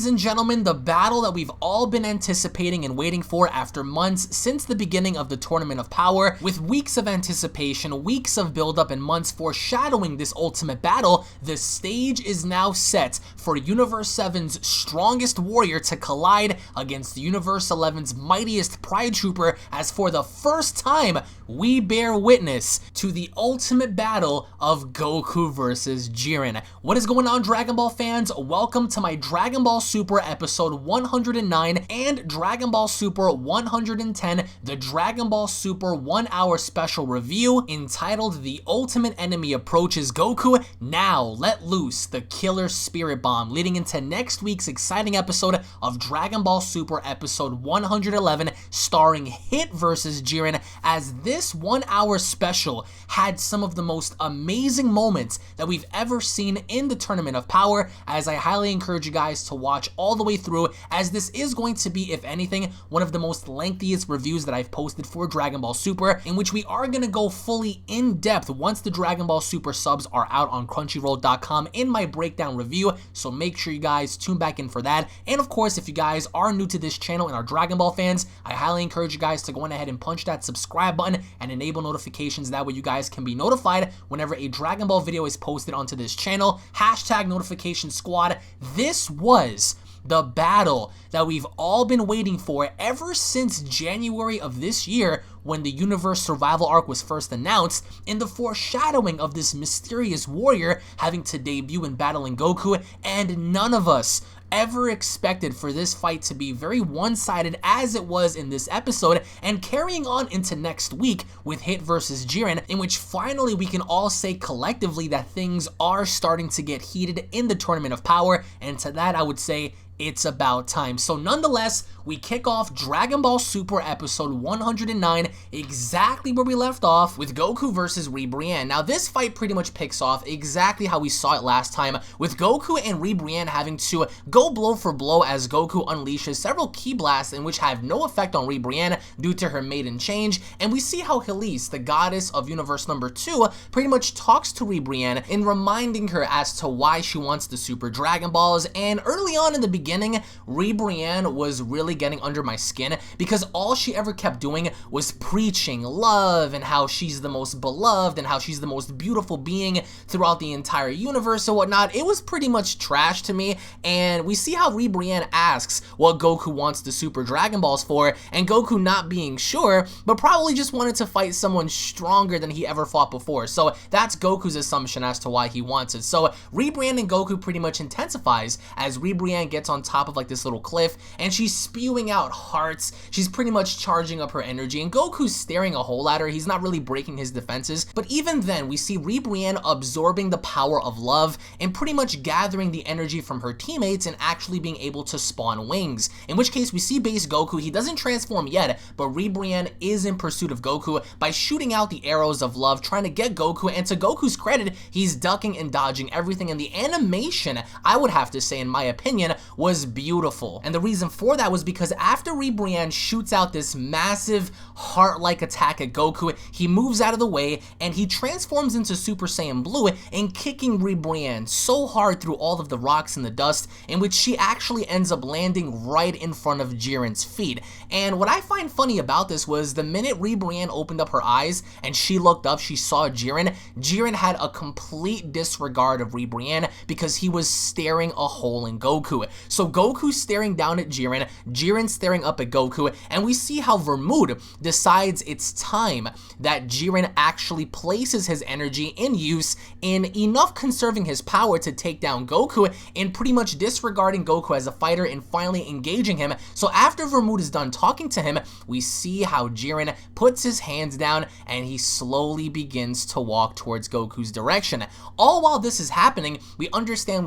Ladies and gentlemen, the battle that we've all been anticipating and waiting for after months since the beginning of the Tournament of Power, with weeks of anticipation, weeks of build-up, and months foreshadowing this ultimate battle, the stage is now set for Universe 7's strongest warrior to collide against Universe 11's mightiest Pride Trooper, as for the first time, we bear witness to the ultimate battle of Goku versus Jiren. What is going on, Dragon Ball fans? Welcome to my Dragon Ball Super episode 109 and Dragon Ball Super 110, the Dragon Ball Super 1 hour special review entitled The Ultimate Enemy Approaches Goku. Now let loose the killer spirit bomb leading into next week's exciting episode of Dragon Ball Super episode 111 starring Hit versus Jiren, as this 1 hour special had some of the most amazing moments that we've ever seen in the Tournament of Power, as I highly encourage you guys to watch all the way through, as this is going to be, if anything, one of the most lengthiest reviews that I've posted for Dragon Ball Super, in which we are going to go fully in depth once the Dragon Ball Super subs are out on Crunchyroll.com in my breakdown review, so make sure you guys tune back in for that. And of course, if you guys are new to this channel and are Dragon Ball fans, I highly encourage you guys to go ahead and punch that subscribe button and enable notifications. That way you guys can be notified whenever a Dragon Ball video is posted onto this channel. Hashtag notification squad. This was the battle that we've all been waiting for ever since January of this year, when the Universe Survival Arc was first announced, in the foreshadowing of this mysterious warrior having to debut in battling Goku, and none of us ever expected for this fight to be very one-sided as it was in this episode, and carrying on into next week with Hit versus Jiren, in which finally we can all say collectively that things are starting to get heated in the Tournament of Power, and to that I would say it's about time. So nonetheless, we kick off Dragon Ball Super episode 109 exactly where we left off, with Goku versus Ribrianne. Now this fight pretty much picks off exactly how we saw it last time, with Goku and Ribrianne having to go blow for blow as Goku unleashes several ki blasts in which have no effect on Ribrianne due to her maiden change, and we see how Helise, the goddess of Universe number 2, pretty much talks to Ribrianne in reminding her as to why she wants the Super Dragon Balls. And early on in the beginning, Ribrianne was really getting under my skin, because all she ever kept doing was preaching love and how she's the most beloved and how she's the most beautiful being throughout the entire universe and whatnot. It was pretty much trash to me, and we see how Ribrianne asks what Goku wants the Super Dragon Balls for, and Goku not being sure, but probably just wanted to fight someone stronger than he ever fought before. So that's Goku's assumption as to why he wants it. So Ribrianne and Goku pretty much intensifies as Ribrianne gets on top of like this little cliff, and she's spewing out hearts. She's pretty much charging up her energy, and Goku's staring a hole at her. He's not really breaking his defenses, but even then we see Ribrianne absorbing the power of love and pretty much gathering the energy from her teammates and actually being able to spawn wings, in which case we see base Goku. He doesn't transform yet, but Ribrianne is in pursuit of Goku by shooting out the arrows of love, trying to get Goku, and to Goku's credit, he's ducking and dodging everything, and the animation, I would have to say in my opinion, was beautiful. And the reason for that was because after Ribrianne shoots out this massive heart-like attack at Goku, he moves out of the way and he transforms into Super Saiyan Blue and kicking Ribrianne so hard through all of the rocks and the dust, in which she actually ends up landing right in front of Jiren's feet. And what I find funny about this was the minute Ribrianne opened up her eyes and she looked up, she saw Jiren. Jiren had a complete disregard of Ribrianne because he was staring a hole in Goku. So Goku's staring down at Jiren, Jiren staring up at Goku, and we see how Vermouth decides it's time that Jiren actually places his energy in use in enough conserving his power to take down Goku, and pretty much disregarding Goku as a fighter and finally engaging him. So after Vermouth is done talking to him, we see how Jiren puts his hands down and he slowly begins to walk towards Goku's direction. All while this is happening, we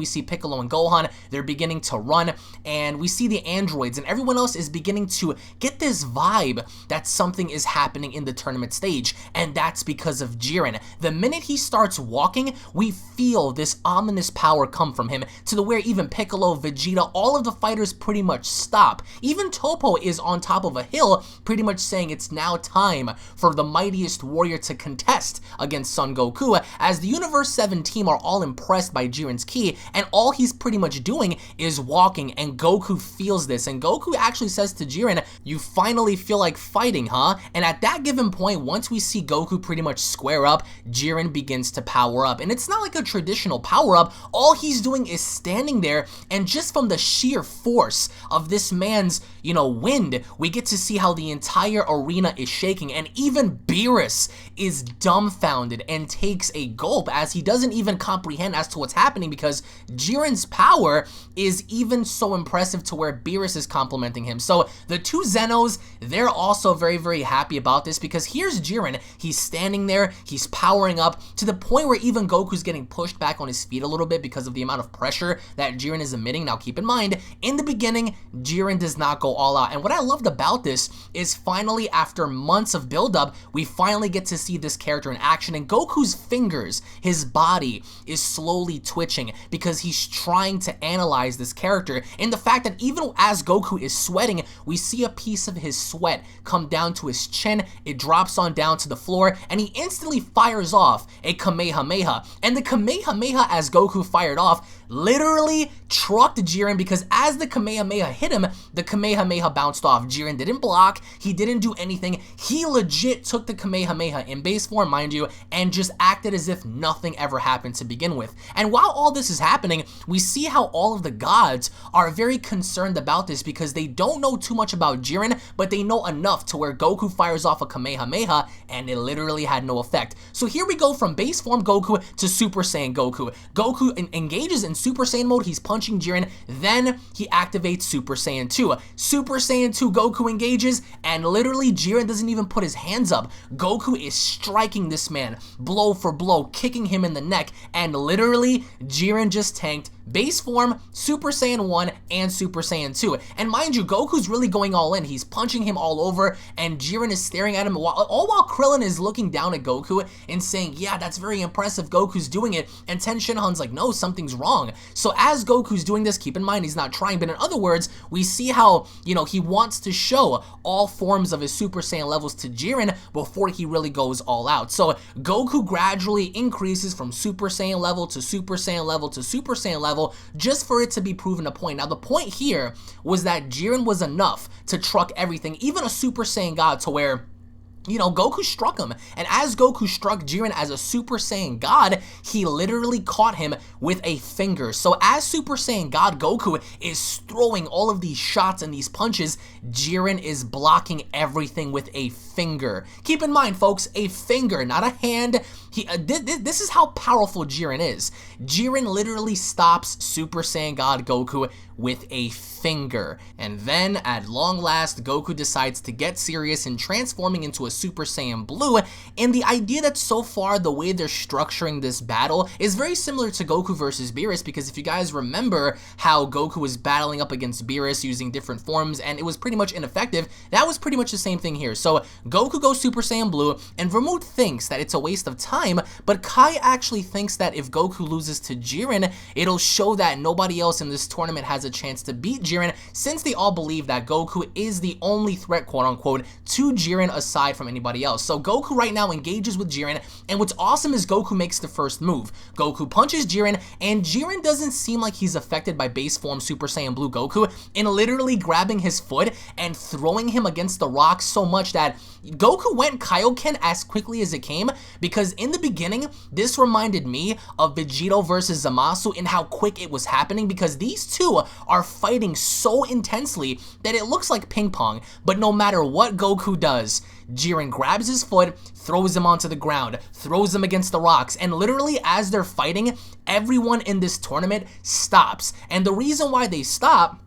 see Piccolo and Gohan, they're beginning to run, and we see the androids and everyone else is beginning to get this vibe that something is happening in the tournament stage, and that's because of Jiren. The minute he starts walking, we feel this ominous power come from him, to the where even Piccolo, Vegeta, all of the fighters pretty much stop. Even Toppo is on top of a hill, pretty much saying it's now time for the mightiest warrior to contest against Son Goku, as the Universe 7 team are all impressed by Jiren's ki, and all he's pretty much doing is walking talking, and Goku feels this, and Goku actually says to Jiren, "You finally feel like fighting, huh?" And at that given point, once we see Goku pretty much square up, Jiren begins to power up. And it's not like a traditional power up. All he's doing is standing there, and just from the sheer force of this man's, wind, we get to see how the entire arena is shaking, and even Beerus is dumbfounded and takes a gulp as he doesn't even comprehend as to what's happening, because Jiren's power is even so impressive to where Beerus is complimenting him. So the two Zenos, they're also very, very happy about this, because here's Jiren. He's standing there, he's powering up to the point where even Goku's getting pushed back on his feet a little bit because of the amount of pressure that Jiren is emitting. Now keep in mind, in the beginning, Jiren does not go all out. And what I loved about this is finally, after months of buildup, we finally get to see this character in action, and Goku's fingers, his body, is slowly twitching because he's trying to analyze this character. And the fact that even as Goku is sweating, we see a piece of his sweat come down to his chin, it drops on down to the floor, and he instantly fires off a Kamehameha. And the Kamehameha, as Goku fired off, literally trucked Jiren, because as the Kamehameha hit him, the Kamehameha bounced off. Jiren didn't block, he didn't do anything. He legit took the Kamehameha in base form, mind you, and just acted as if nothing ever happened to begin with. And while all this is happening, we see how all of the gods are very concerned about this, because they don't know too much about Jiren, but they know enough to where Goku fires off a Kamehameha and it literally had no effect. So here we go from base form Goku to Super Saiyan Goku. Goku engages in Super Saiyan mode, he's punching Jiren, then he activates Super Saiyan 2. Super Saiyan 2 Goku engages, and literally Jiren doesn't even put his hands up. Goku is striking this man, blow for blow, kicking him in the neck, and literally Jiren just tanked base form, Super Saiyan 1, and Super Saiyan 2. And mind you, Goku's really going all in. He's punching him all over, and Jiren is staring at him, all while Krillin is looking down at Goku and saying, "Yeah, that's very impressive, Goku's doing it." And Ten Shinhan's like, "No, something's wrong." So as Goku's doing this, keep in mind, he's not trying, but in other words, we see how, he wants to show all forms of his Super Saiyan levels to Jiren before he really goes all out. So Goku gradually increases from Super Saiyan level to Super Saiyan level to Super Saiyan level, just for it to be proven a point. Now the point here was that Jiren was enough to truck everything, even a Super Saiyan God, to where Goku struck him. And as Goku struck Jiren as a Super Saiyan God, he literally caught him with a finger. So as Super Saiyan God Goku is throwing all of these shots and these punches, Jiren is blocking everything with a finger. Keep in mind, folks, a finger, not a hand. This is how powerful Jiren is. Jiren literally stops Super Saiyan God Goku with a finger. And then, at long last, Goku decides to get serious in transforming into a Super Saiyan Blue. And the idea that so far the way they're structuring this battle is very similar to Goku versus Beerus, because if you guys remember how Goku was battling up against Beerus using different forms and it was pretty much ineffective, that was pretty much the same thing here. So Goku goes Super Saiyan Blue, and Vermouth thinks that it's a waste of time, but Kai actually thinks that if Goku loses to Jiren, it'll show that nobody else in this tournament has a chance to beat Jiren, since they all believe that Goku is the only threat, quote unquote, to Jiren aside from anybody else. So Goku right now engages with Jiren, and what's awesome is Goku makes the first move. Goku punches Jiren, and Jiren doesn't seem like he's affected by base form Super Saiyan Blue Goku, in literally grabbing his foot and throwing him against the rock so much that Goku went Kaioken as quickly as it came, because in the beginning, this reminded me of Vegito versus Zamasu in how quick it was happening, because these two are fighting so intensely that it looks like ping pong. But no matter what Goku does, Jiren grabs his foot, throws him onto the ground, throws him against the rocks, and literally as they're fighting, everyone in this tournament stops. And the reason why they stop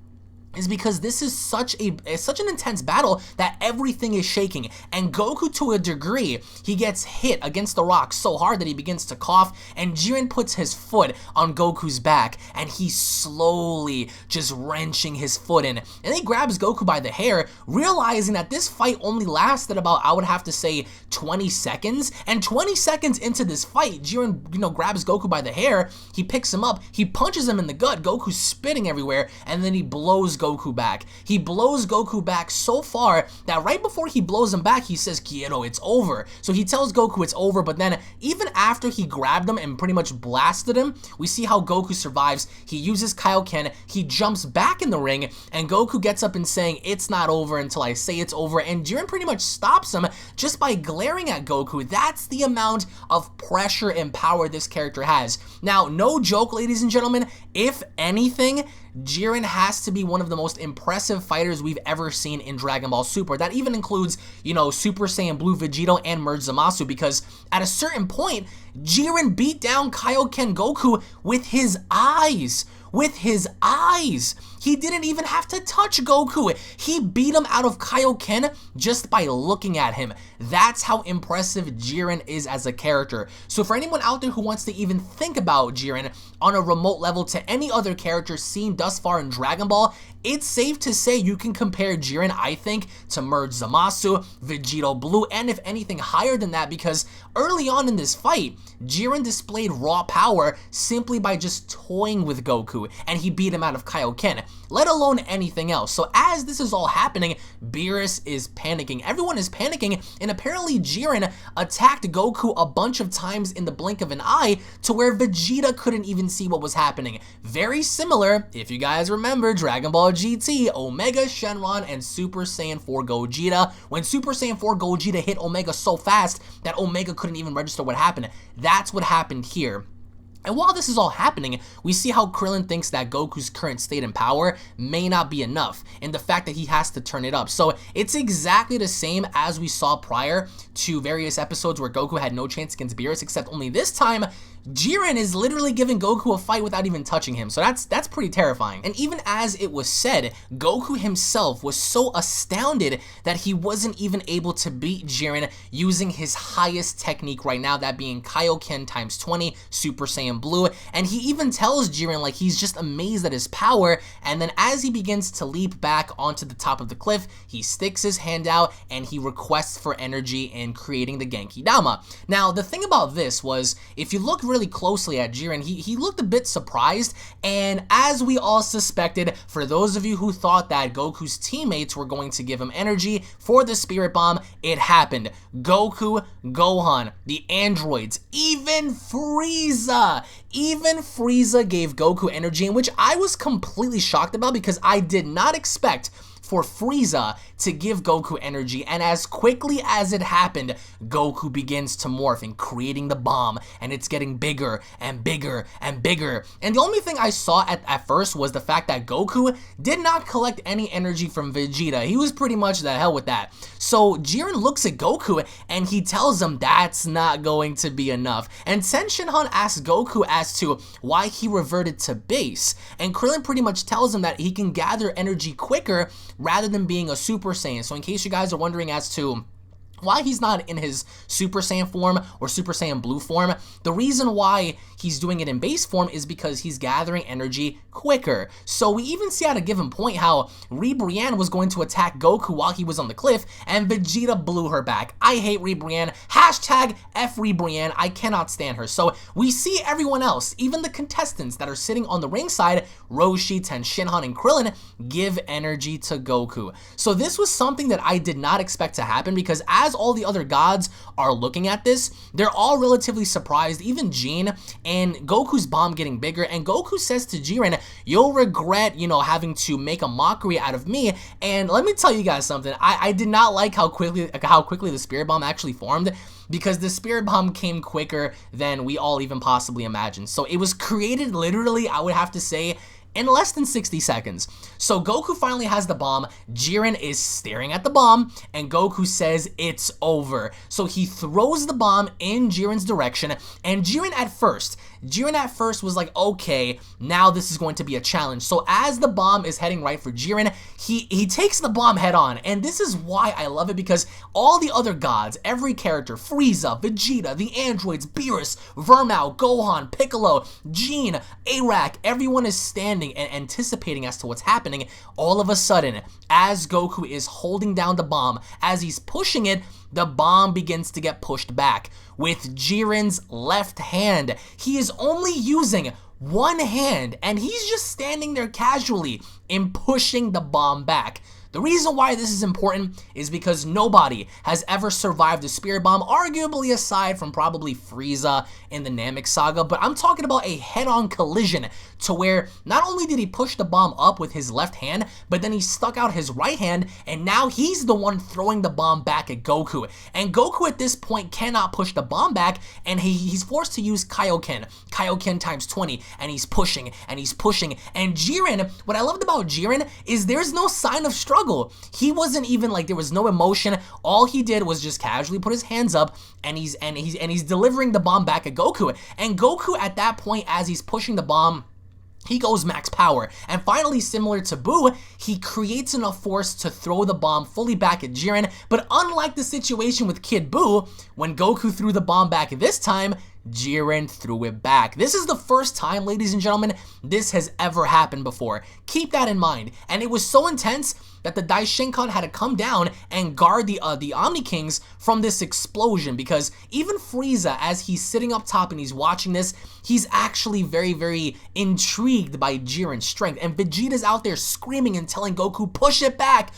is because this is such an intense battle that everything is shaking, and Goku, to a degree, he gets hit against the rock so hard that he begins to cough, and Jiren puts his foot on Goku's back, and he's slowly just wrenching his foot in, and he grabs Goku by the hair, realizing that this fight only lasted about, I would have to say, 20 seconds, and 20 seconds into this fight, Jiren, grabs Goku by the hair, he picks him up, he punches him in the gut, Goku's spitting everywhere, and then he blows Goku Goku back. He blows Goku back so far that right before he blows him back, he says, Kyoto, it's over. So he tells Goku it's over, but then even after he grabbed him and pretty much blasted him, we see how Goku survives. He uses Kaioken, he jumps back in the ring, and Goku gets up and saying, it's not over until I say it's over, and Jiren pretty much stops him just by glaring at Goku. That's the amount of pressure and power this character has. Now, no joke, ladies and gentlemen, if anything, Jiren has to be one of the most impressive fighters we've ever seen in Dragon Ball Super. That even includes, you know, Super Saiyan Blue Vegito and Merge Zamasu, because at a certain point, Jiren beat down Kaioken Goku with his eyes. With his eyes. He didn't even have to touch Goku. He beat him out of Kaioken just by looking at him. That's how impressive Jiren is as a character. So for anyone out there who wants to even think about Jiren on a remote level to any other character seen thus far in Dragon Ball, it's safe to say you can compare Jiren, I think, to Merge Zamasu, Vegito Blue, and if anything higher than that, because early on in this fight, Jiren displayed raw power simply by just toying with Goku, and he beat him out of Kaioken, let alone anything else. So as this is all happening, Beerus is panicking. Everyone is panicking, and apparently Jiren attacked Goku a bunch of times in the blink of an eye to where Vegeta couldn't even see what was happening. Very similar, if you guys remember, Dragon Ball GT, Omega Shenron, and Super Saiyan 4 Gogeta. When Super Saiyan 4 Gogeta hit Omega so fast that Omega couldn't even register what happened. That's what happened here. And while this is all happening, we see how Krillin thinks that Goku's current state and power may not be enough, and the fact that he has to turn it up. So it's exactly the same as we saw prior to various episodes where Goku had no chance against Beerus, except only this time, Jiren is literally giving Goku a fight without even touching him, so that's pretty terrifying. And even as it was said, Goku himself was so astounded that he wasn't even able to beat Jiren using his highest technique right now, that being Kaioken times 20, Super Saiyan Blue, and he even tells Jiren like he's just amazed at his power, and then as he begins to leap back onto the top of the cliff, he sticks his hand out and he requests for energy in creating the Genki Dama. Now, the thing about this was, if you look really closely at Jiren, he looked a bit surprised, and as we all suspected, for those of you who thought that Goku's teammates were going to give him energy for the Spirit Bomb, it happened. Goku, Gohan, the androids, even Frieza gave Goku energy, in which I was completely shocked about because I did not expect for Frieza to give Goku energy, and as quickly as it happened, Goku begins to morph and creating the bomb, and it's getting bigger and bigger and bigger. And the only thing I saw at first was the fact that Goku did not collect any energy from Vegeta. He was pretty much the hell with that. So Jiren looks at Goku and he tells him that's not going to be enough. And Tenshinhan asks Goku as to why he reverted to base, and Krillin pretty much tells him that he can gather energy quicker rather than being a Super Saiyan. So in case you guys are wondering as to why he's not in his Super Saiyan form or Super Saiyan Blue form, the reason why he's doing it in base form is because he's gathering energy quicker. So we even see at a given point how Brienne was going to attack Goku while he was on the cliff, and Vegeta blew her back. I hate Brienne. Hashtag F Brienne. I cannot stand her. So we see everyone else, even the contestants that are sitting on the ringside, Roshi, Tenshinhan, and Krillin, give energy to Goku. So this was something that I did not expect to happen, because as all the other gods are looking at this, they're all relatively surprised, even Jin, and Goku's bomb getting bigger, and Goku says to Jiren, you'll regret, you know, having to make a mockery out of me. And let me tell you guys something, I did not like how quickly the Spirit Bomb actually formed, because the Spirit Bomb came quicker than we all even possibly imagined. So it was created literally, I would have to say, in less than 60 seconds. So Goku finally has the bomb, Jiren is staring at the bomb, and Goku says it's over. So he throws the bomb in Jiren's direction, and Jiren at first was like, okay, now this is going to be a challenge. So as the bomb is heading right for Jiren, he takes the bomb head on, and this is why I love it, because all the other gods, every character, Frieza, Vegeta, the androids, Beerus, Vermao, Gohan, Piccolo, Gene, Arak, everyone is standing and anticipating as to what's happening. All of a sudden, as Goku is holding down the bomb, as he's pushing it, the bomb begins to get pushed back with Jiren's left hand. He is only using one hand, and he's just standing there casually and pushing the bomb back. The reason why this is important is because nobody has ever survived a spirit bomb, arguably aside from probably Frieza in the Namek saga, but I'm talking about a head-on collision to where not only did he push the bomb up with his left hand, but then he stuck out his right hand, and now he's the one throwing the bomb back at Goku. And Goku at this point cannot push the bomb back, and he's forced to use Kaioken times 20, and he's pushing, and Jiren, what I loved about Jiren is there's no sign of struggle. He wasn't even like, there was no emotion. All he did was just casually put his hands up, and he's delivering the bomb back at Goku. And Goku at that point, as he's pushing the bomb, he goes max power, and finally, similar to Buu, he creates enough force to throw the bomb fully back at Jiren. But unlike the situation with Kid Buu, when Goku threw the bomb back this time, Jiren threw it back. This is the first time, ladies and gentlemen, this has ever happened before. Keep that in mind. And it was so intense that the Daishinkan had to come down and guard the Omni Kings from this explosion, because even Frieza, as he's sitting up top and he's watching this, he's actually very, very intrigued by Jiren's strength. And Vegeta's out there screaming and telling Goku, push it back,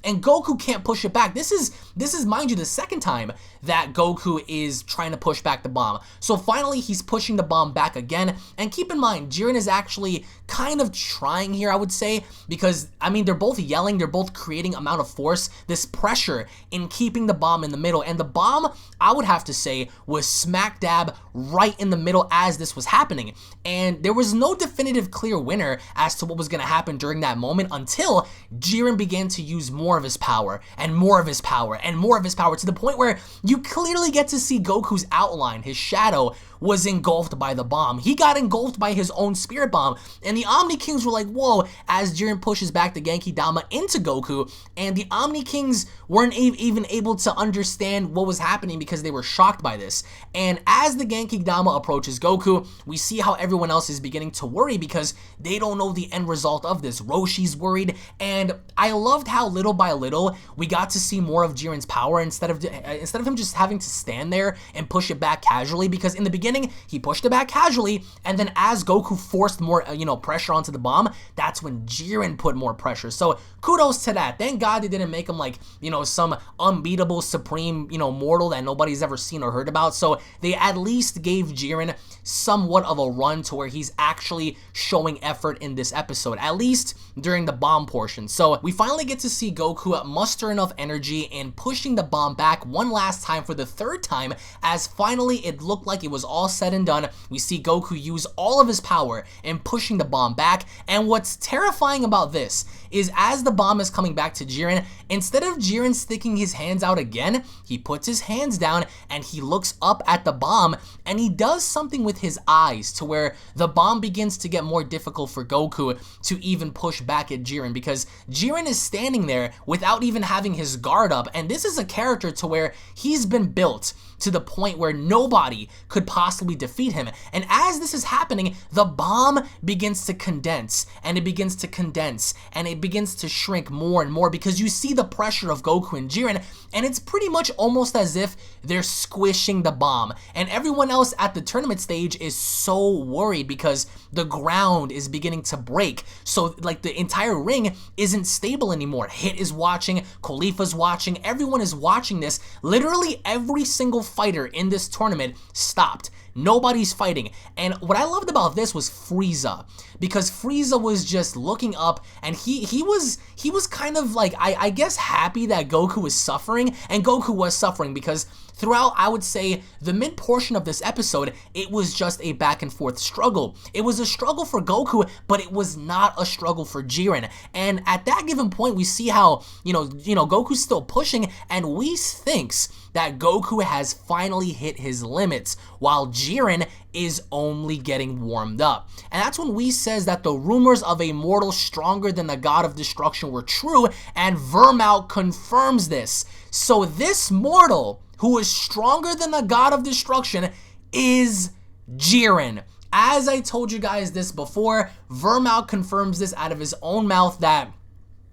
and Goku can't push it back. This is, mind you, the second time that Goku is trying to push back the bomb. So finally, he's pushing the bomb back again, and keep in mind, Jiren is actually kind of trying here, I would say, because, I mean, they're both yelling, they're both creating amount of force, this pressure in keeping the bomb in the middle, and the bomb, I would have to say, was smack dab right in the middle as this was happening, and there was no definitive clear winner as to what was going to happen during that moment until Jiren began to use more of his power, and more of his power, and more of his power, to the point where you clearly get to see Goku's outline, his shadow, was engulfed by the bomb. He got engulfed by his own spirit bomb, and the Omni Kings were like, whoa, as Jiren pushes back the Genki Dama into Goku, and the Omni Kings weren't even able to understand what was happening because they were shocked by this. And as the Genki Dama approaches Goku, we see how everyone else is beginning to worry because they don't know the end result of this. Roshi's worried, and I loved how little by little we got to see more of Jiren's power instead of him just having to stand there and push it back casually, because in the beginning he pushed it back casually, and then as Goku forced more pressure onto the bomb, that's when Jiren put more pressure. So kudos to that. Thank God they didn't make him like some unbeatable supreme mortal that nobody's ever seen or heard about. So they at least gave Jiren somewhat of a run to where he's actually showing effort in this episode, at least during the bomb portion. So we finally get to see Goku muster enough energy and pushing the bomb back one last time for the third time, as finally it looked like it was all said and done. We see Goku use all of his power in pushing the bomb back, and what's terrifying about this is as the bomb is coming back to Jiren, instead of Jiren sticking his hands out again, he puts his hands down and he looks up at the bomb, and he does something with his eyes to where the bomb begins to get more difficult for Goku to even push back at Jiren, because Jiren is standing there without even having his guard up, and this is a character to where he's been built to the point where nobody could possibly defeat him. And as this is happening, the bomb begins to condense, and it begins to condense, and it begins to shrink more and more, because you see the pressure of Goku and Jiren, and it's pretty much almost as if they're squishing the bomb. And everyone else at the tournament stage is so worried because the ground is beginning to break. So like the entire ring isn't stable anymore. Hit is watching, Khalifa's watching, everyone is watching this. Literally every single fighter in this tournament stopped. Nobody's fighting. And what I loved about this was Frieza, because Frieza was just looking up, and he was kind of like, I guess, happy that Goku was suffering, and Goku was suffering because throughout, I would say, the mid portion of this episode, it was just a back and forth struggle. It was a struggle for Goku, but it was not a struggle for Jiren. And at that given point, we see how, Goku's still pushing, and Whis thinks that Goku has finally hit his limits, while Jiren is only getting warmed up. And that's when Whis says that the rumors of a mortal stronger than the God of Destruction were true, and Vermouth confirms this. So this mortal, who is stronger than the God of Destruction, is Jiren. As I told you guys this before, Vermouth confirms this out of his own mouth that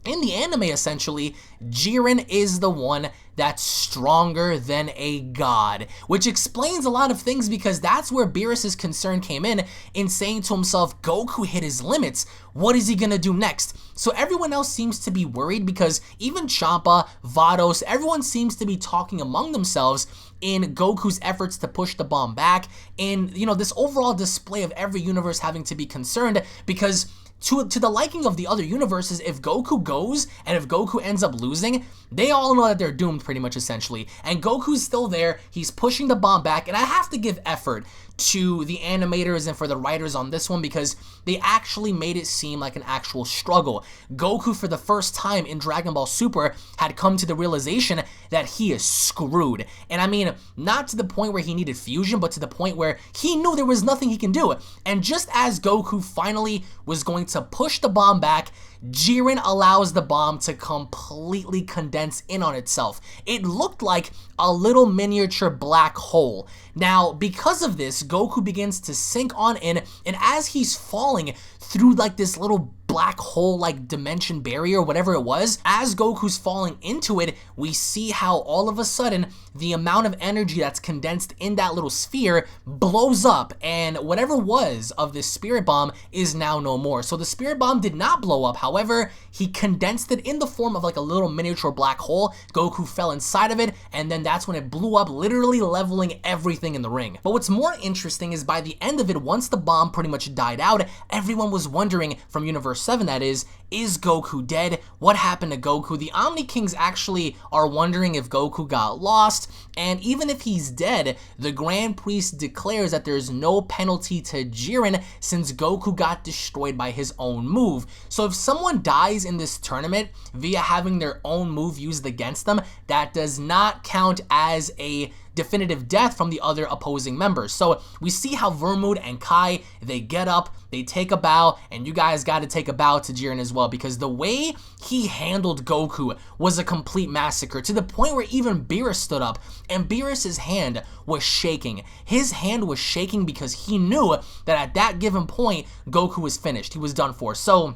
In the anime, essentially, Jiren is the one that's stronger than a god, which explains a lot of things because that's where Beerus's concern came in saying to himself, Goku hit his limits, what is he gonna do next? So everyone else seems to be worried because even Champa, Vados, everyone seems to be talking among themselves in Goku's efforts to push the bomb back, and this overall display of every universe having to be concerned because to the liking of the other universes, if Goku goes and if Goku ends up losing, they all know that they're doomed pretty much essentially. And Goku's still there, he's pushing the bomb back, and I have to give effort to the animators and for the writers on this one because they actually made it seem like an actual struggle. Goku, for the first time in Dragon Ball Super, had come to the realization that he is screwed. And I mean, not to the point where he needed fusion, but to the point where he knew there was nothing he can do. And just as Goku finally was going to push the bomb back, Jiren allows the bomb to completely condense in on itself. It looked like a little miniature black hole. Now, because of this, Goku begins to sink on in, and as he's falling through like this little black hole like dimension barrier, whatever it was, as Goku's falling into it, we see how all of a sudden the amount of energy that's condensed in that little sphere blows up, and whatever was of this spirit bomb is now no more. So the spirit bomb did not blow up, however, he condensed it in the form of like a little miniature black hole. Goku fell inside of it, and then that's when it blew up, literally leveling everything in the ring. But what's more interesting is by the end of it, once the bomb pretty much died out, everyone was wondering, from Universe 7 that is Goku dead? What happened to Goku? The Omni Kings actually are wondering if Goku got lost, and even if he's dead, the Grand Priest declares that there's no penalty to Jiren since Goku got destroyed by his own move. So if someone dies in this tournament via having their own move used against them, that does not count as a definitive death from the other opposing members. So we see how Vermouth and Kai, they get up, they take a bow, and you guys got to take a bow to Jiren as well because the way he handled Goku was a complete massacre, to the point where even Beerus stood up and Beerus's hand was shaking. His hand was shaking because he knew that at that given point Goku was finished, he was done for. So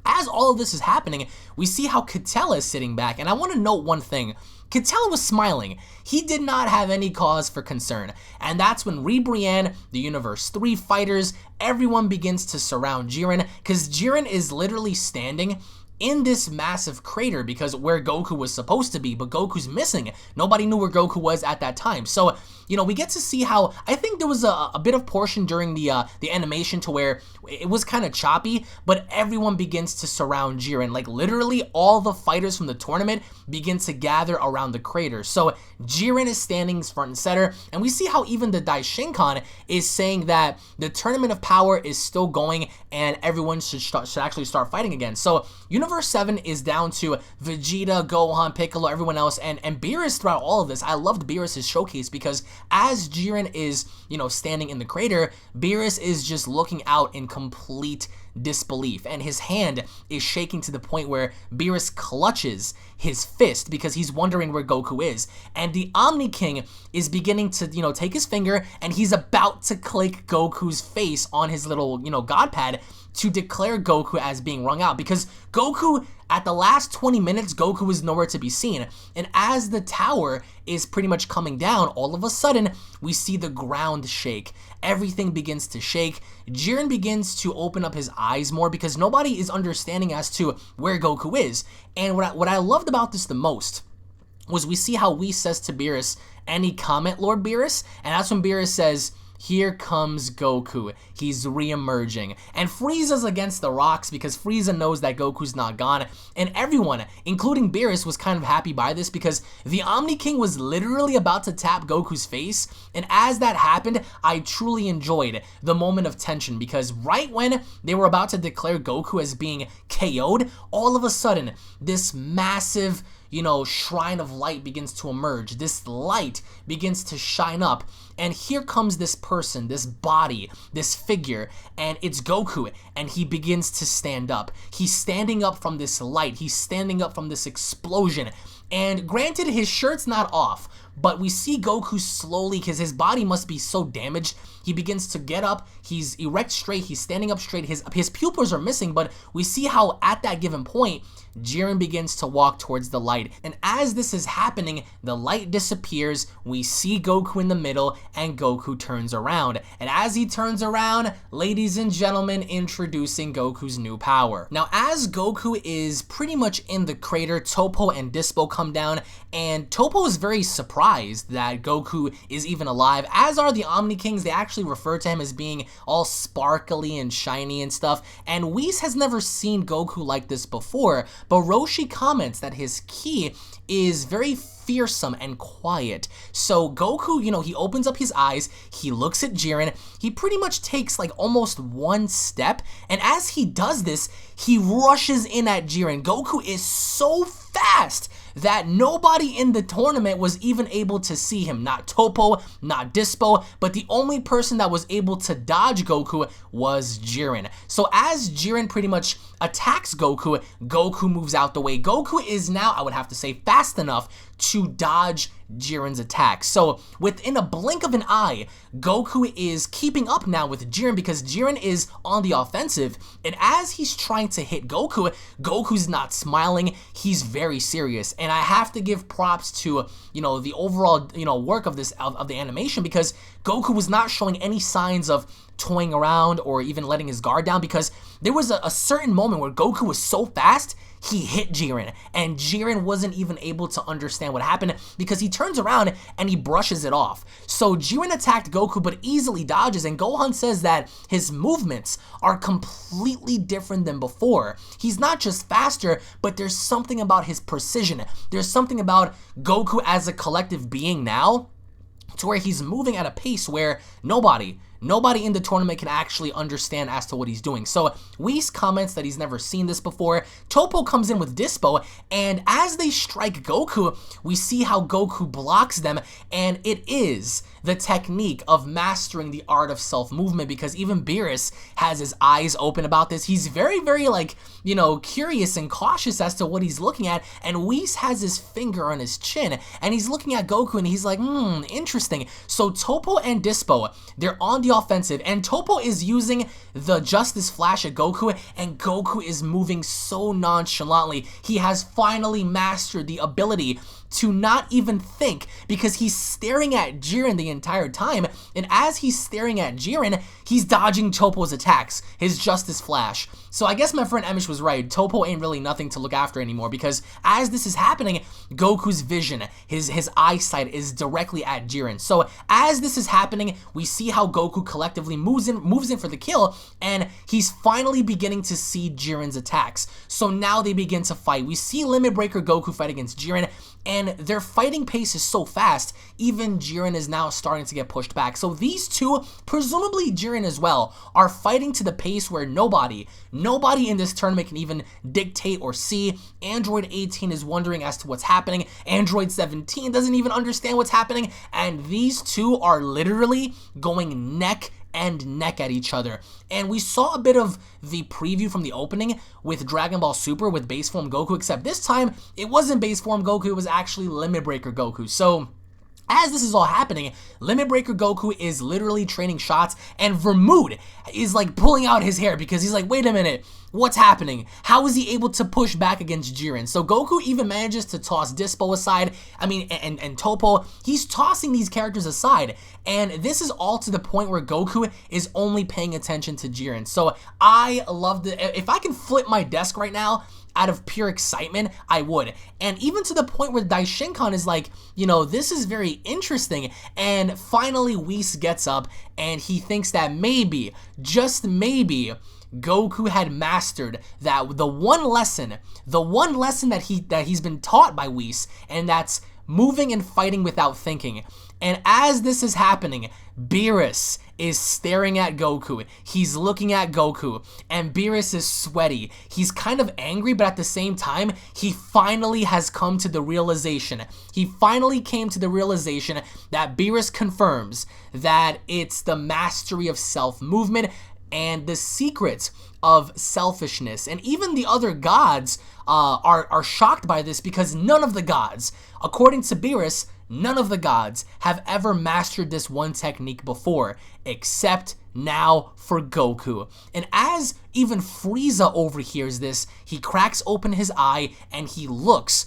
as all of this is happening, we see how Katella is sitting back, and I want to note one thing. Katella was smiling. He did not have any cause for concern. And that's when Ribrianne, the Universe 3 fighters, everyone begins to surround Jiren, because Jiren is literally standing in this massive crater because where Goku was supposed to be, but Goku's missing. Nobody knew where Goku was at that time. So, we get to see how, I think there was a bit of portion during the animation to where it was kind of choppy, but everyone begins to surround Jiren. Like literally all the fighters from the tournament begin to gather around the crater. So Jiren is standing front and center, and we see how even the Daishinkan is saying that the Tournament of Power is still going and everyone should actually start fighting again. So Universe 7 is down to Vegeta, Gohan, Piccolo, everyone else, and Beerus throughout all of this. I loved Beerus' showcase because as Jiren is, standing in the crater, Beerus is just looking out in complete disbelief, and his hand is shaking to the point where Beerus clutches his fist because he's wondering where Goku is, and the Omni King is beginning to, take his finger, and he's about to click Goku's face on his little, God pad to declare Goku as being wrung out, because Goku, at the last 20 minutes, Goku was nowhere to be seen, and as the tower is pretty much coming down, all of a sudden, we see the ground shake. Everything begins to shake. Jiren begins to open up his eyes more because nobody is understanding as to where Goku is, and what I loved about this the most was we see how Whis says to Beerus, "Any comment, Lord Beerus?" And that's when Beerus says, "Here comes Goku. He's re-emerging." And Frieza's against the rocks because Frieza knows that Goku's not gone. And everyone, including Beerus, was kind of happy by this because the Omni King was literally about to tap Goku's face. And as that happened, I truly enjoyed the moment of tension because right when they were about to declare Goku as being KO'd, all of a sudden, this massive, shrine of light begins to emerge. This light begins to shine up. And here comes this person, this body, this figure, and it's Goku, and he begins to stand up. He's standing up from this light. He's standing up from this explosion. And granted, his shirt's not off, but we see Goku slowly, because his body must be so damaged, he begins to get up, he's erect straight, he's standing up straight, his pupils are missing, but we see how at that given point, Jiren begins to walk towards the light. And as this is happening, the light disappears, we see Goku in the middle, and Goku turns around. And as he turns around, ladies and gentlemen, introducing Goku's new power. Now, as Goku is pretty much in the crater, Toppo and Dispo come down, and Toppo is very surprised that Goku is even alive, as are the Omni Kings. They actually refer to him as being all sparkly and shiny and stuff, and Whis has never seen Goku like this before, but Roshi comments that his ki is very fearsome and quiet. So Goku, you know, he opens up his eyes, he looks at Jiren, he pretty much takes like almost one step, and as he does this, he rushes in at Jiren. Goku is so fast that nobody in the tournament was even able to see him. Not Toppo, not Dispo, but the only person that was able to dodge Goku was Jiren. So as Jiren pretty much attacks Goku, Goku moves out the way. Goku is now, I would have to say, fast enough to dodge Jiren's attack. So within a blink of an eye, Goku is keeping up now with Jiren, because Jiren is on the offensive, and as he's trying to hit Goku, Goku's not smiling, he's very serious. And I have to give props to, you know, the overall, you know, work of this, of the animation, because Goku was not showing any signs of toying around or even letting his guard down, because there was a certain moment where Goku was so fast, he hit Jiren, and Jiren wasn't even able to understand what happened, because he turns around and he brushes it off. So Jiren attacked Goku but easily dodges, and Gohan says that his movements are completely different than before. He's not just faster, but there's something about his precision. There's something about Goku as a collective being now, to where he's moving at a pace where nobody in the tournament can actually understand as to what he's doing. So Whis comments that he's never seen this before. Toppo comes in with Dispo, and as they strike Goku, we see how Goku blocks them, and it is the technique of mastering the art of self-movement, because even Beerus has his eyes open about this. He's very, very, like, you know, curious and cautious as to what he's looking at, and Whis has his finger on his chin, and he's looking at Goku, and he's like, interesting. So Toppo and Dispo, they're on the offensive, and Toppo is using the Justice Flash at Goku, and Goku is moving so nonchalantly. He has finally mastered the ability to not even think, because he's staring at Jiren the entire time, and as he's staring at Jiren, he's dodging Toppo's attacks, his Justice Flash. So I guess my friend Emish was right. Toppo ain't really nothing to look after anymore, because as this is happening, Goku's vision, his eyesight is directly at Jiren. So as this is happening, we see how Goku collectively moves in for the kill, and he's finally beginning to see Jiren's attacks. So now they begin to fight. We see Limit Breaker Goku fight against Jiren, and their fighting pace is so fast, even Jiren is now starting to get pushed back. So these two, presumably Jiren as well, are fighting to the pace where nobody in this tournament can even dictate or see. Android 18 is wondering as to what's happening. Android 17 doesn't even understand what's happening, and these two are literally going neck and neck at each other. And we saw a bit of the preview from the opening with Dragon Ball Super with base form Goku, except this time it wasn't base form Goku, it was actually Limit Breaker Goku. So as this is all happening, Limit Breaker Goku is literally training shots, and Vermouth is like pulling out his hair, because he's like, wait a minute, what's happening? How is he able to push back against Jiren? So Goku even manages to toss Dispo aside, and Toppo. He's tossing these characters aside, and this is all to the point where Goku is only paying attention to Jiren. So I love the, if I can flip my desk right now, out of pure excitement, I would. And even to the point where Daishinkan is like, you know, this is very interesting. And finally Whis gets up, and he thinks that maybe, just maybe, Goku had mastered that the one lesson that he's been taught by Whis, and that's moving and fighting without thinking. And as this is happening, Beerus is staring at Goku. He's looking at Goku, and Beerus is sweaty. He's kind of angry, but at the same time, he finally has come to the realization. He finally came to the realization that Beerus confirms that it's the mastery of self-movement and the secret of selfishness. And even the other gods are shocked by this, because none of the gods, according to Beerus, none of the gods have ever mastered this one technique before, except now for Goku. And as even Frieza overhears this, he cracks open his eye and he looks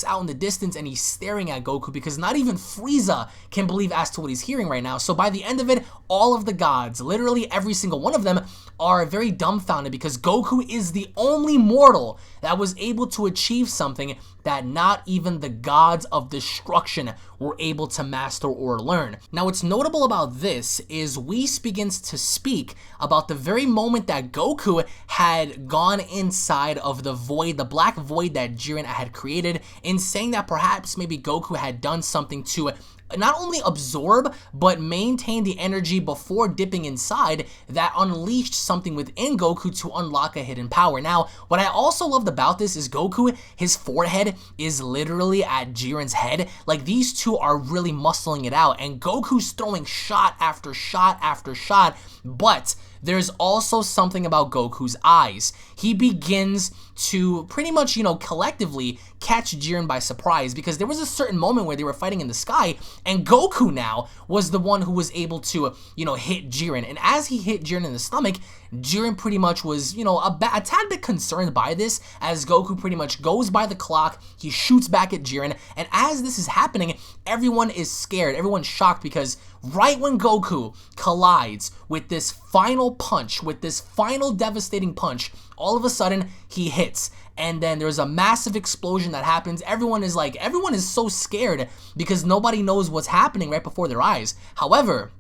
out in the distance and he's staring at Goku, because not even Frieza can believe as to what he's hearing right now. So by the end of it, all of the gods, literally every single one of them, are very dumbfounded, because Goku is the only mortal that was able to achieve something that not even the gods of destruction were able to master or learn. Now, what's notable about this is Whis begins to speak about the very moment that Goku had gone inside of the void, the black void that Jiren had created, in saying that perhaps maybe Goku had done something to not only absorb, but maintain the energy before dipping inside that unleashed something within Goku to unlock a hidden power. Now, what I also loved about this is Goku, his forehead is literally at Jiren's head. Like, these two are really muscling it out, and Goku's throwing shot after shot after shot, but there's also something about Goku's eyes. He begins to pretty much, collectively catch Jiren by surprise, because there was a certain moment where they were fighting in the sky, and Goku now was the one who was able to, hit Jiren. And as he hit Jiren in the stomach, Jiren pretty much was, a tad bit concerned by this, as Goku pretty much goes by the clock, he shoots back at Jiren, and as this is happening, everyone is scared, everyone's shocked, because right when Goku collides with this final punch, with this final devastating punch, all of a sudden he hits, and then there's a massive explosion that happens. Everyone is so scared because nobody knows what's happening right before their eyes. However,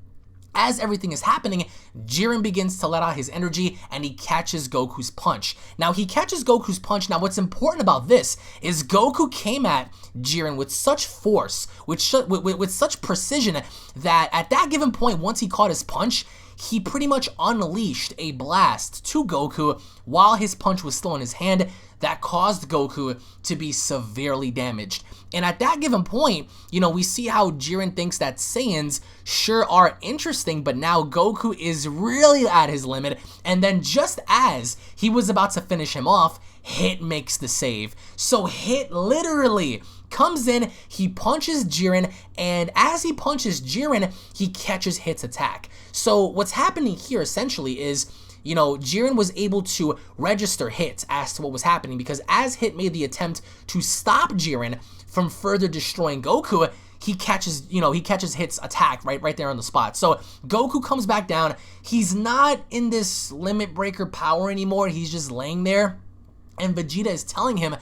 as everything is happening, Jiren begins to let out his energy and he catches Goku's punch. Now, he catches Goku's punch. Now, what's important about this is Goku came at Jiren with such force, with such precision, that at that given point, once he caught his punch, he pretty much unleashed a blast to Goku while his punch was still in his hand that caused Goku to be severely damaged. And at that given point, we see how Jiren thinks that Saiyans sure are interesting, but now Goku is really at his limit. And then just as he was about to finish him off, Hit makes the save. So Hit literally comes in, he punches Jiren, and as he punches Jiren, he catches Hit's attack. So what's happening here essentially is, Jiren was able to register Hit as to what was happening, because as Hit made the attempt to stop Jiren from further destroying Goku, he catches Hit's attack right there on the spot. So Goku comes back down. He's not in this limit breaker power anymore. He's just laying there. And Vegeta is telling him,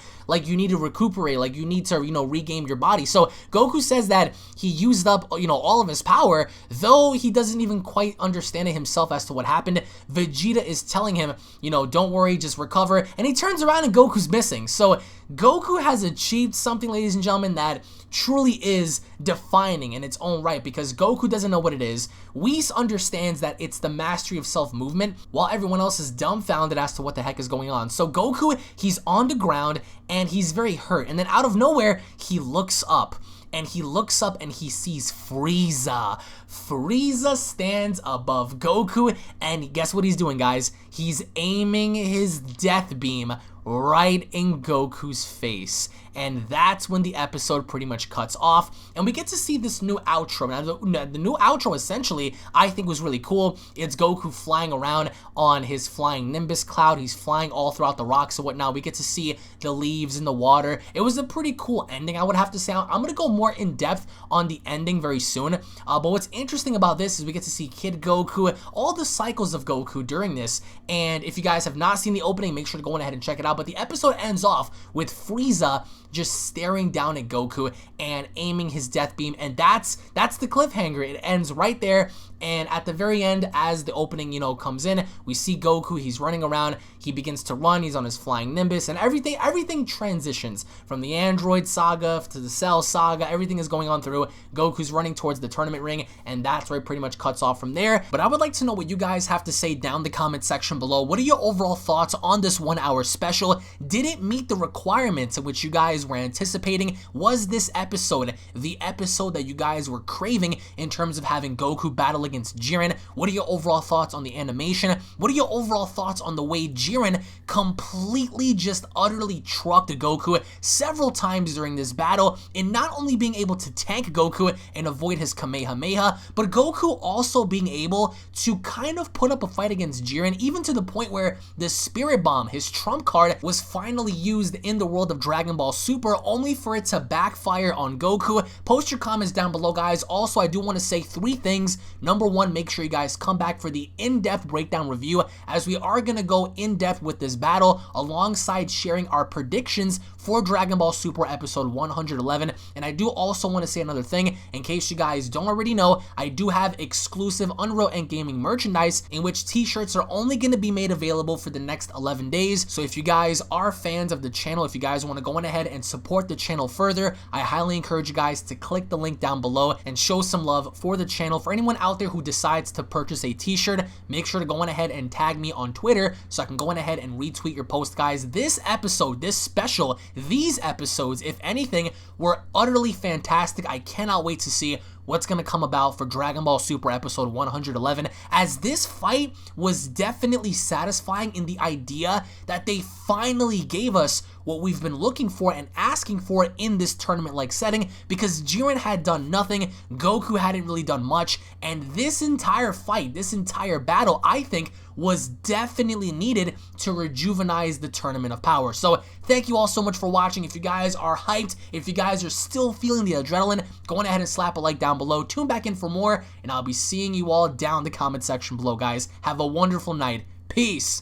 you need to recuperate, you need to, regain your body. So Goku says that he used up, all of his power, though he doesn't even quite understand it himself as to what happened. Vegeta is telling him, don't worry, just recover. And he turns around and Goku's missing. So Goku has achieved something, ladies and gentlemen, that truly is defining in its own right, because Goku doesn't know what it is. Whis understands that it's the mastery of self-movement, while everyone else is dumbfounded as to what the heck is going on. So Goku, he's on the ground and he's very hurt, and then out of nowhere, he looks up. And he looks up and he sees Frieza. Frieza stands above Goku, and guess what he's doing, guys? He's aiming his death beam right in Goku's face. And that's when the episode pretty much cuts off, and we get to see this new outro. Now, the new outro essentially, I think, was really cool. It's Goku flying around on his flying Nimbus cloud. He's flying all throughout the rocks and whatnot. We get to see the leaves in the water. It was a pretty cool ending, I would have to say. I'm going to go more in depth on the ending very soon. But what's interesting about this is we get to see Kid Goku, all the cycles of Goku during this. And if you guys have not seen the opening, make sure to go ahead and check it out. But the episode ends off with Frieza just staring down at Goku and aiming his death beam, and that's the cliffhanger. It ends right there. And at the very end, as the opening, comes in, we see Goku, he's running around, he begins to run, he's on his flying Nimbus, and everything transitions from the Android saga to the Cell saga. Everything is going on through. Goku's running towards the tournament ring, and that's where it pretty much cuts off from there. But I would like to know what you guys have to say down in the comment section below. What are your overall thoughts on this 1 hour special? Did it meet the requirements in which you guys were anticipating? Was this episode the episode that you guys were craving in terms of having Goku battle against Jiren? What are your overall thoughts on the animation? What are your overall thoughts on the way Jiren completely just utterly trucked Goku several times during this battle, and not only being able to tank Goku and avoid his Kamehameha, but Goku also being able to kind of put up a fight against Jiren, even to the point where the Spirit Bomb, his trump card, was finally used in the world of Dragon Ball Super, only for it to backfire on Goku. Post your comments down below, guys. Also, I do want to say 3 things. Number 1, make sure you guys come back for the in-depth breakdown review, as we are going to go in-depth with this battle alongside sharing our predictions for Dragon Ball Super episode 111. And I do also want to say another thing, in case you guys don't already know, I do have exclusive UnrealEntGaming merchandise, in which t-shirts are only going to be made available for the next 11 days. So if you guys are fans of the channel, if you guys want to go on ahead and support the channel further, I highly encourage you guys to click the link down below and show some love for the channel. For anyone out there who decides to purchase a t-shirt, make sure to go on ahead and tag me on Twitter so I can go on ahead and retweet your post, guys. This episode, this special, these episodes, if anything, were utterly fantastic. I cannot wait to see what's going to come about for Dragon Ball Super episode 111, as this fight was definitely satisfying in the idea that they finally gave us what we've been looking for and asking for in this tournament-like setting, because Jiren had done nothing, Goku hadn't really done much, and this entire fight, this entire battle, I think, was definitely needed to rejuvenize the Tournament of Power. So thank you all so much for watching. If you guys are hyped, if you guys are still feeling the adrenaline, go on ahead and slap a like down below. Tune back in for more, and I'll be seeing you all down in the comment section below, guys. Have a wonderful night. Peace.